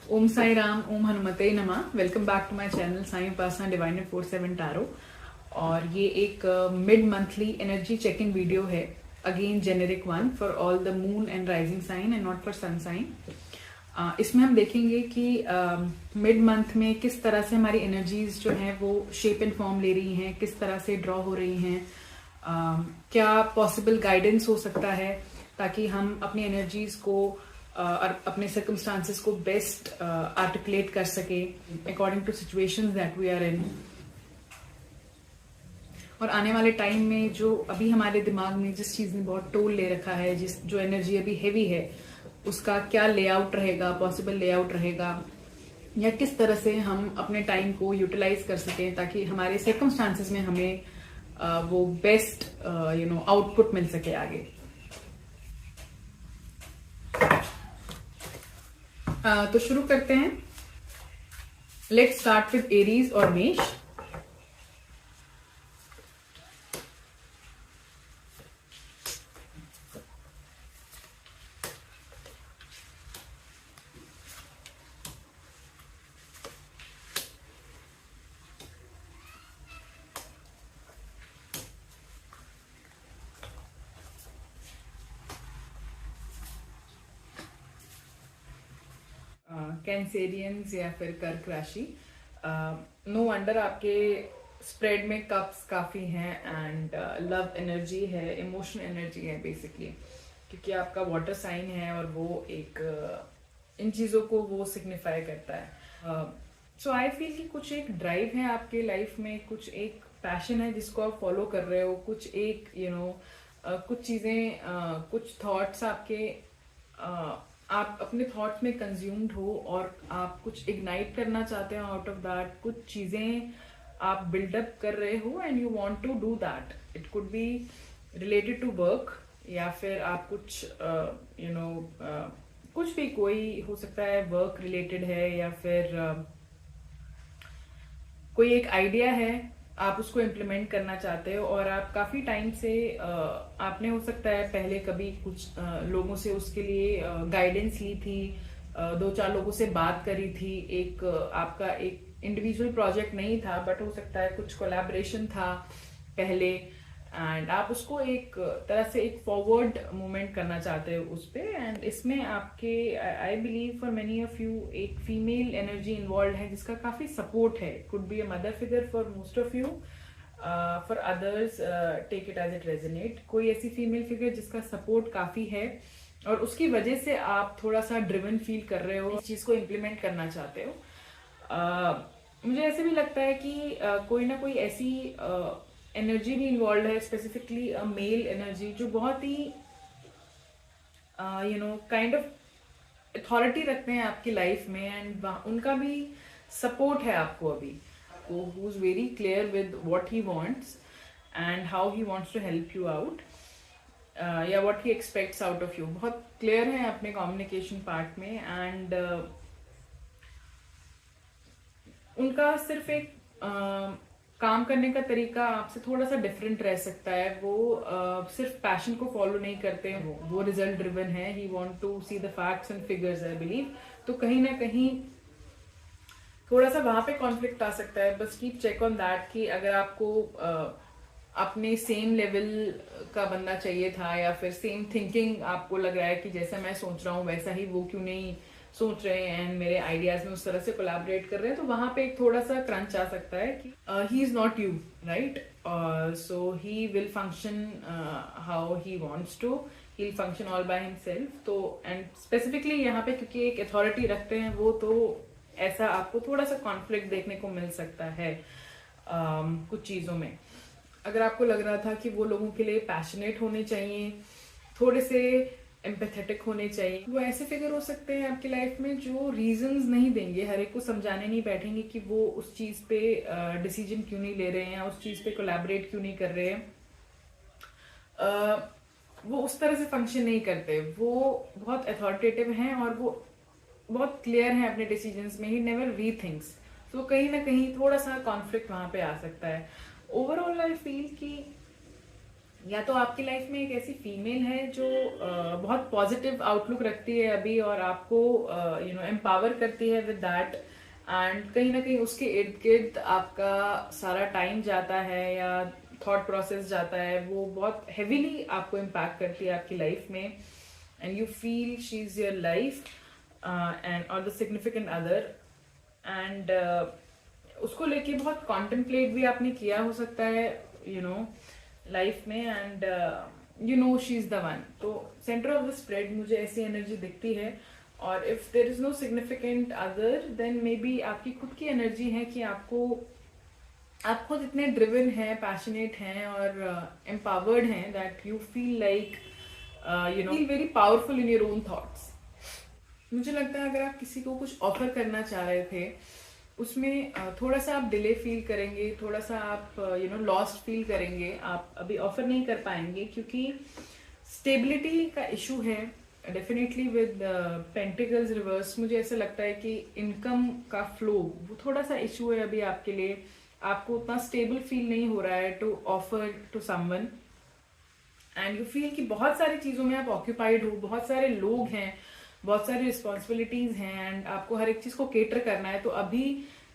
ओम साई राम, ओम हनुमते नमः। Welcome back to my channel Sai Upasana divine 47 tarot. और ये एक mid monthly energy checking video है, again generic one for all the moon and rising sign and not for sun sign. इसमें हम देखेंगे कि मिड मंथ में किस तरह से हमारी एनर्जीज जो हैं वो शेप एंड फॉर्म ले रही हैं, किस तरह से ड्रॉ हो रही हैं, क्या पॉसिबल गाइडेंस हो सकता है ताकि हम अपनी एनर्जीज को और अपने सर्कमस्टांसेस को बेस्ट आर्टिकुलेट कर सके according to situations that we are in. और आने वाले टाइम में जो अभी हमारे दिमाग में जिस चीज ने बहुत टोल ले रखा है, जो एनर्जी अभी हेवी है, उसका क्या लेआउट रहेगा, पॉसिबल लेआउट रहेगा, या किस तरह से हम अपने टाइम को यूटिलाइज कर सकें ताकि हमारे सर्कमस्टांसेस में हमें वो बेस्ट आउटपुट मिल सके आगे। तो शुरू करते हैं। लेट्स स्टार्ट विद एरीज और मेष। कैंसेरियंस या फिर कर्क राशि, नो वंडर आपके स्प्रेड में कप्स काफी हैं एंड लव एनर्जी है, इमोशनल एनर्जी है बेसिकली, क्योंकि आपका वाटर साइन है और वो एक इन चीजों को वो सिग्निफाई करता है। सो आई फील कि कुछ एक ड्राइव है आपके लाइफ में, कुछ एक पैशन है जिसको आप फॉलो कर रहे हो, कुछ एक कुछ चीजें, कुछ थॉट्स आपके आप अपने थॉट्स में कंज्यूम्ड हो और आप कुछ इग्नाइट करना चाहते हो आउट ऑफ दैट, कुछ चीजें आप बिल्डअप कर रहे हो and you want to do that. It could be related to work, या फिर आप कुछ कुछ भी, कोई हो सकता है वर्क रिलेटेड है, या फिर कोई एक आइडिया है, आप उसको इम्प्लीमेंट करना चाहते हो और आप काफी टाइम से आपने हो सकता है पहले कभी कुछ लोगों से उसके लिए गाइडेंस ली थी, दो चार लोगों से बात करी थी, एक आपका एक इंडिविजुअल प्रोजेक्ट नहीं था बट हो सकता है कुछ कोलैबोरेशन था पहले, एंड आप उसको एक तरह से एक फॉरवर्ड मूवमेंट करना चाहते हो उस पे। एंड इसमें आपके I believe for many of you एक फीमेल एनर्जी इन्वॉल्व है जिसका काफी सपोर्ट है। Could be a mother figure for most of you, for others take it as it resonate. कोई ऐसी फीमेल फिगर जिसका सपोर्ट काफी है और उसकी वजह से आप थोड़ा सा ड्रिवन फील कर रहे हो, इस चीज को इम्प्लीमेंट करना चाहते हो। मुझे ऐसे भी लगता है कि कोई ना कोई ऐसी एनर्जी भी इन्वॉल्व है, स्पेसिफिकली मेल एनर्जी, जो बहुत ही काइंड ऑफ अथॉरिटी रखते हैं आपकी लाइफ में, एंड उनका भी सपोर्ट है आपको अभी, who is very clear with what he wants and how he wants to help you out, या what he expects out of you. बहुत क्लियर है अपने कम्युनिकेशन पार्ट में, एंड उनका सिर्फ एक काम करने का तरीका आपसे थोड़ा सा डिफरेंट रह सकता है। वो सिर्फ पैशन को फॉलो नहीं करते हैं, वो रिजल्ट ड्रिवन है। He want to see the facts and figures I believe. तो कहीं ना कहीं थोड़ा सा वहां पे कॉन्फ्लिक्ट आ सकता है। बस कीप चेक ऑन दैट कि अगर आपको अपने सेम लेवल का बंदा चाहिए था, या फिर सेम थिंकिंग आपको लग रहा है कि जैसा मैं सोच रहा हूँ वैसा ही वो क्यों नहीं सोच रहे हैं एंड मेरे आइडियाज में उस तरह से कोलैबोरेट कर रहे हैं, तो वहां पे एक थोड़ा सा क्रंच आ सकता है कि he is not you, right? So he will function how he wants to, he will function all by himself. तो एंड स्पेसिफिकली यहाँ पे क्योंकि एक अथॉरिटी रखते हैं वो, तो ऐसा आपको थोड़ा सा कॉन्फ्लिक्ट देखने को मिल सकता है कुछ चीजों में। अगर आपको लग रहा था कि वो लोगों के लिए पैशनेट होने चाहिए, थोड़े से एम्पैथेटिक होने चाहिए, वो ऐसे फिगर हो सकते हैं आपकी लाइफ में जो रीजंस नहीं देंगे, हर एक को समझाने नहीं बैठेंगे कि वो उस चीज पे डिसीजन क्यों नहीं ले रहे हैं, उस चीज पे कोलैबोरेट क्यों नहीं कर रहे हैं। वो उस तरह से फंक्शन नहीं करते, वो बहुत अथॉरिटेटिव हैं और वो बहुत क्लियर हैं अपने डिसीजंस में, ही नेवर रीथिंक्स। तो कहीं ना कहीं थोड़ा सा कॉन्फ्लिक्ट वहां पे आ सकता है। ओवरऑल आई फील कि या तो आपकी लाइफ में एक ऐसी फीमेल है जो बहुत पॉजिटिव आउटलुक रखती है अभी और आपको एम्पावर करती है विद दैट, एंड कहीं ना कहीं उसके इर्द गिर्द आपका सारा टाइम जाता है या थॉट प्रोसेस जाता है, वो बहुत हेवीली आपको इम्पैक्ट करती है आपकी लाइफ में, and you feel she is your life and और द सिग्निफिकेंट अदर, एंड उसको लेके बहुत कॉन्टेम्पलेट भी आपने किया हो सकता है लाइफ में, and she is the one. तो सेंटर ऑफ द स्प्रेड मुझे ऐसी एनर्जी दिखती है, और if there is no significant other than maybe आपकी खुद की एनर्जी है कि आप खुद इतने ड्रिवन हैं, पैशनेट हैं और एम्पावर्ड हैं that you feel like feel very powerful in your own thoughts. मुझे लगता है अगर आप किसी को कुछ ऑफर करना चाह रहे थे, उसमें थोड़ा सा आप डिले फील करेंगे, थोड़ा सा आप लॉस्ट फील करेंगे, आप अभी ऑफर नहीं कर पाएंगे क्योंकि स्टेबिलिटी का इशू है डेफिनेटली विद पेंटिकल्स रिवर्स। मुझे ऐसा लगता है कि इनकम का फ्लो वो थोड़ा सा इशू है अभी आपके लिए, आपको उतना स्टेबल फील नहीं हो रहा है to offer to someone, and you feel कि बहुत सारी चीजों में आप ऑक्यूपाइड हो, बहुत सारे लोग हैं, बहुत सारी रिस्पॉन्सिबिलिटीज हैं, एंड आपको हर एक चीज को केटर करना है। तो अभी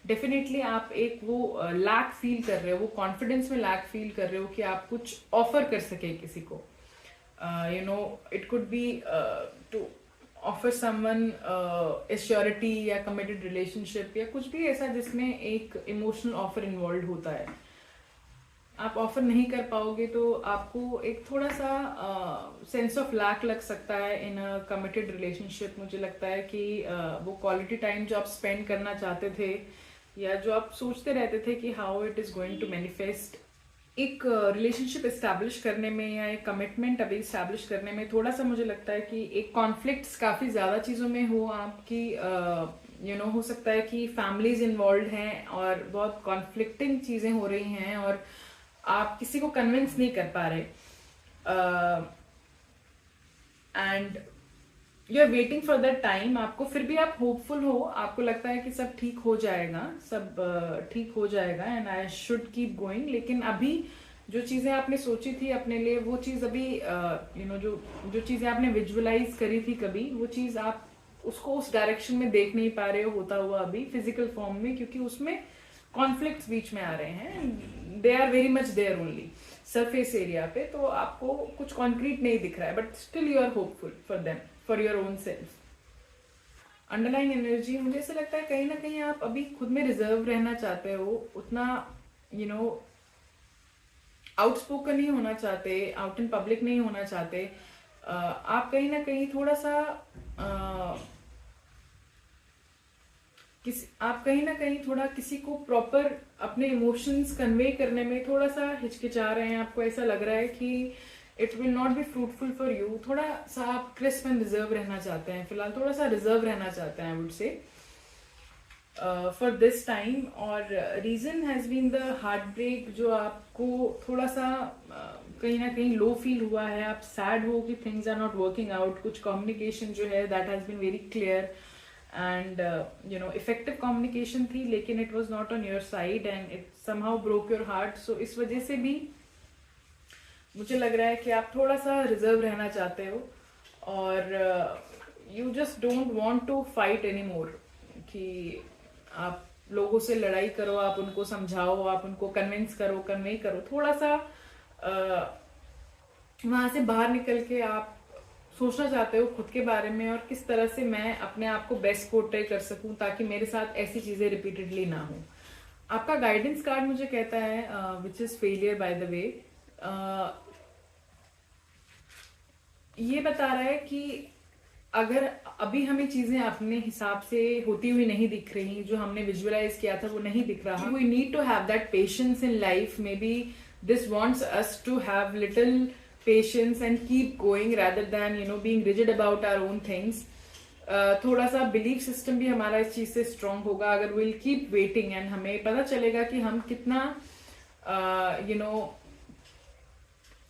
डेफिनेटली आप एक वो लैक फील कर रहे हो, वो कॉन्फिडेंस में लैक फील कर रहे हो कि आप कुछ ऑफर कर सके किसी को। It could be to offer someone assurity या कमिटेड रिलेशनशिप या कुछ भी ऐसा जिसमें एक इमोशनल ऑफर इन्वॉल्व होता है। आप ऑफर नहीं कर पाओगे तो आपको एक थोड़ा सा सेंस ऑफ लैक लग सकता है इन अ कमिटेड रिलेशनशिप। मुझे लगता है कि वो क्वालिटी टाइम जो आप स्पेंड करना चाहते थे या जो आप सोचते रहते थे कि how it is going to manifest, एक रिलेशनशिप एस्टैब्लिश करने में या एक कमिटमेंट अभी एस्टैब्लिश करने में थोड़ा सा मुझे लगता है कि एक कॉन्फ्लिक्ट्स काफी ज्यादा चीजों में हो आपकी। हो सकता है कि फैमिलीज इन्वॉल्व हैं और बहुत कॉन्फ्लिक्टिंग चीजें हो रही हैं और आप किसी को कन्विंस नहीं कर पा रहे, and you are waiting for that time. आपको फिर भी आप होपफुल हो, आपको लगता है कि सब ठीक हो जाएगा, सब ठीक हो जाएगा and I should keep going. लेकिन अभी जो चीजें आपने सोची थी अपने लिए, वो चीज अभी जो चीजें आपने विजुअलाइज करी थी कभी, वो चीज आप उसको उस डायरेक्शन में देख नहीं पा रहे हो होता हुआ अभी फिजिकल फॉर्म में, क्योंकि उसमें कॉन्फ्लिक्ट्स बीच में आ रहे हैं। They are very much there only surface area पे, तो आपको कुछ कॉन्क्रीट नहीं दिख रहा है, but still you are hopeful for them, for your own self. Underlying energy मुझे ऐसा लगता है कहीं ना कहीं आप अभी खुद में रिजर्व रहना चाहते हो, उतना आउटस्पोकन नहीं होना चाहते, आउट इन पब्लिक नहीं होना चाहते। आप कहीं ना कहीं थोड़ा सा आप कहीं ना कहीं थोड़ा किसी को प्रॉपर अपने इमोशंस कन्वे करने में थोड़ा सा हिचकिचा रहे हैं। आपको ऐसा लग रहा है कि it will not be fruitful for you. थोड़ा सा आप क्रिस्प एंड रिजर्व रहना चाहते हैं, फिलहाल थोड़ा सा रिजर्व रहना चाहते हैं I would say for this time. और reason has been the heart break, जो आपको थोड़ा सा कहीं ना कहीं लो फील हुआ है, आप सैड हो कि things are not working out. कुछ कम्युनिकेशन जो है that has been very clear and effective communication थी, लेकिन it was not on your side and it somehow broke your heart. So इस वजह से भी मुझे लग रहा है कि आप थोड़ा सा रिजर्व रहना चाहते हो और you just don't want to fight any more, कि आप लोगों से लड़ाई करो, आप उनको समझाओ, आप उनको कन्विंस करो, कन्वे करो। थोड़ा सा वहां से बाहर निकल के आप सोचना चाहते हो खुद के बारे में और किस तरह से मैं अपने आप को बेस्ट पोर्ट्रे कर सकूं ताकि मेरे साथ ऐसी चीजें रिपीटेडली ना हो। आपका गाइडेंस कार्ड मुझे कहता है which is failure by the way, ये बता रहा है कि अगर अभी हमें चीजें अपने हिसाब से होती हुई नहीं दिख रही, जो हमने विजुअलाइज किया था वो नहीं दिख रहा, we need to have that patience in life. Maybe this wants us to have little patience and keep going rather than being rigid about our own things. थोड़ा सा बिलीफ सिस्टम भी हमारा इस चीज से स्ट्रांग होगा अगर will keep waiting, and हमें पता चलेगा कि हम कितना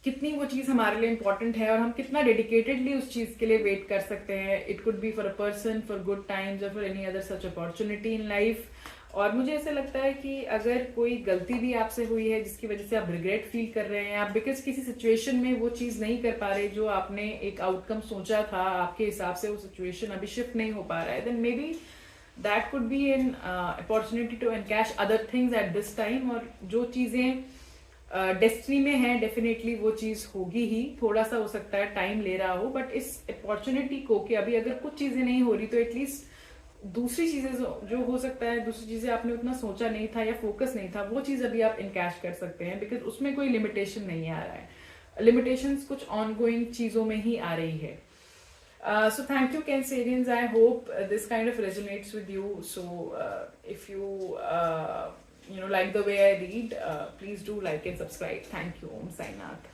कितनी वो चीज हमारे लिए इम्पोर्टेंट है और हम कितना डेडिकेटेडली उस चीज के लिए वेट कर सकते हैं। It could be for a person, for good times और for any other such opportunity in life. और मुझे ऐसा लगता है कि अगर कोई गलती भी आपसे हुई है जिसकी वजह से आप रिग्रेट फील कर रहे हैं, आप बिकॉज किसी सिचुएशन में वो चीज नहीं कर पा रहे जो आपने एक आउटकम सोचा था, आपके हिसाब से वो सिचुएशन अभी शिफ्ट नहीं हो पा रहा है, then maybe that could be an opportunity to encash other things at this time. और जो चीजें डेस्टिनी में है डेफिनेटली वो चीज होगी ही, थोड़ा सा हो सकता है टाइम ले रहा हो, बट इस अपॉर्चुनिटी को कि अभी अगर कुछ चीजें नहीं हो रही तो एटलीस्ट दूसरी चीजें जो हो सकता है, दूसरी चीजें आपने उतना सोचा नहीं था या फोकस नहीं था, वो चीज अभी आप इनकैश कर सकते हैं, बिकॉज उसमें कोई लिमिटेशन नहीं आ रहा है। लिमिटेशंस कुछ ऑनगोइंग चीजों में ही आ रही है। So thank you, Cancerians. I hope this kind of resonates with you. So if you like the way I read, please do like and subscribe. Thank you. Om Sai Nath.